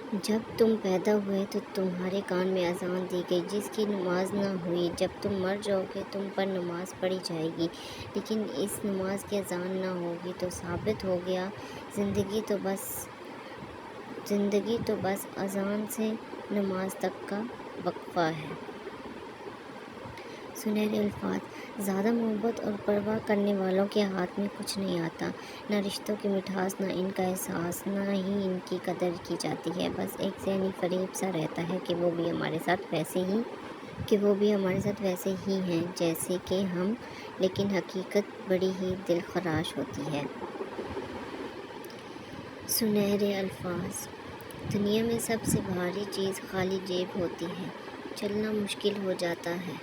جب تم پیدا ہوئے تو تمہارے کان میں اذان دی گئی جس کی نماز نہ ہوئی، جب تم مر جاؤ گے تم پر نماز پڑھی جائے گی، لیکن اس نماز کی اذان نہ ہوگی تو ثابت ہو گیا زندگی تو بس اذان سے نماز تک کا وقفہ ہے۔ سنہرے الفاظ، زیادہ محبت اور پرواہ کرنے والوں کے ہاتھ میں کچھ نہیں آتا، نہ رشتوں کی مٹھاس، نہ ان کا احساس، نہ ہی ان کی قدر کی جاتی ہے۔ بس ایک ذہنی فریب سا رہتا ہے کہ وہ بھی ہمارے ساتھ ویسے ہی ہیں جیسے کہ ہم، لیکن حقیقت بڑی ہی دلخراش ہوتی ہے۔ سنہرے الفاظ، دنیا میں سب سے بھاری چیز خالی جیب ہوتی ہے، چلنا مشکل ہو جاتا ہے۔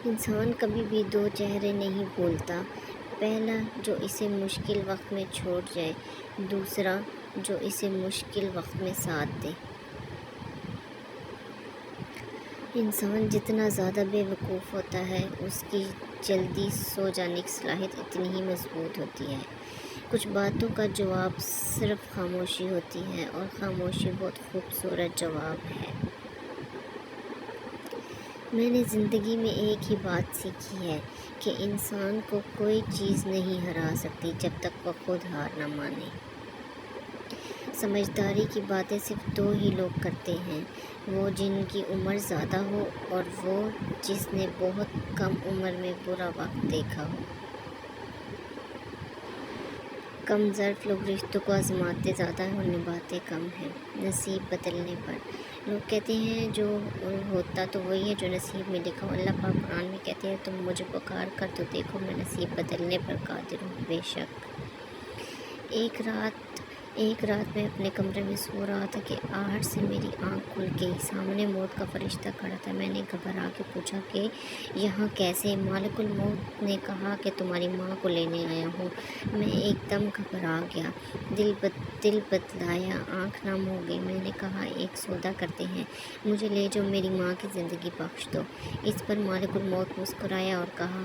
انسان کبھی بھی دو چہرے نہیں بھولتا، پہلا جو اسے مشکل وقت میں چھوڑ جائے، دوسرا جو اسے مشکل وقت میں ساتھ دے۔ انسان جتنا زیادہ بے وقوف ہوتا ہے اس کی جلدی سو جانے کی صلاحیت اتنی ہی مضبوط ہوتی ہے۔ کچھ باتوں کا جواب صرف خاموشی ہوتی ہے، اور خاموشی بہت خوبصورت جواب ہے۔ میں نے زندگی میں ایک ہی بات سیکھی ہے کہ انسان کو کوئی چیز نہیں ہرا سکتی جب تک وہ خود ہار نہ مانے۔ سمجھداری کی باتیں صرف دو ہی لوگ کرتے ہیں، وہ جن کی عمر زیادہ ہو اور وہ جس نے بہت کم عمر میں برا وقت دیکھا ہو۔ کم ظرف لوگ رشتوں کو آزماتے زیادہ ہیں اور نبھاتے کم ہیں۔ نصیب بدلنے پر، لوگ کہتے ہیں جو ہوتا تو وہی ہے جو نصیب میں لکھا ہو۔ اللہ پاک قرآن میں کہتے ہیں تم مجھے پکار کر تو دیکھو میں نصیب بدلنے پر قادر ہوں۔ بے شک ایک رات میں اپنے کمرے میں سو رہا تھا کہ آہٹ سے میری آنکھ کھل گئی۔ سامنے موت کا فرشتہ کھڑا تھا۔ میں نے گھبرا کے پوچھا کہ یہاں کیسے؟ مالک الموت نے کہا کہ تمہاری ماں کو لینے آیا ہوں۔ میں ایک دم گھبرا گیا، دل بتلایا، آنکھ نم ہو گئی۔ میں نے کہا ایک سودا کرتے ہیں، مجھے لے جاؤ، میری ماں کی زندگی بخش دو۔ اس پر مالک الموت مسکرایا اور کہا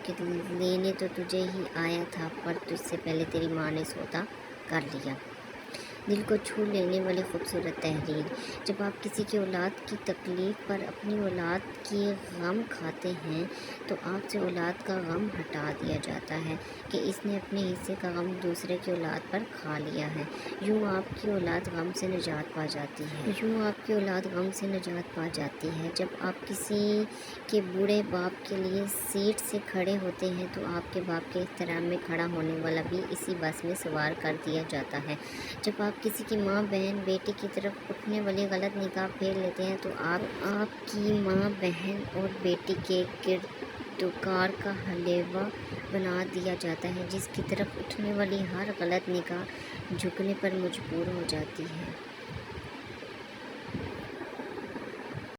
کہ لینے تو تجھے ہی آیا تھا، پر تجھ سے پہلے تیری ماں نے سودا کر لیا۔ دل کو چھو لینے والی خوبصورت تحریر۔ جب آپ کسی کی اولاد کی تکلیف پر اپنی اولاد کی غم کھاتے ہیں تو آپ سے اولاد کا غم ہٹا دیا جاتا ہے کہ اس نے اپنے حصے کا غم دوسرے کی اولاد پر کھا لیا ہے۔ یوں آپ کی اولاد غم سے نجات پا جاتی ہے۔ جب آپ کسی کے بوڑھے باپ کے لیے سیٹ سے کھڑے ہوتے ہیں تو آپ کے باپ کے احترام میں کھڑا ہونے والا بھی اسی بس میں سوار کر دیا جاتا ہے۔ جب آپ کسی کی ماں، بہن، بیٹی کی طرف اٹھنے والی غلط نگاہ پھیر لیتے ہیں تو آپ کی ماں، بہن اور بیٹی کے کردگار کا حلوہ بنا دیا جاتا ہے، جس کی طرف اٹھنے والی ہر غلط نگاہ جھکنے پر مجبور ہو جاتی ہے۔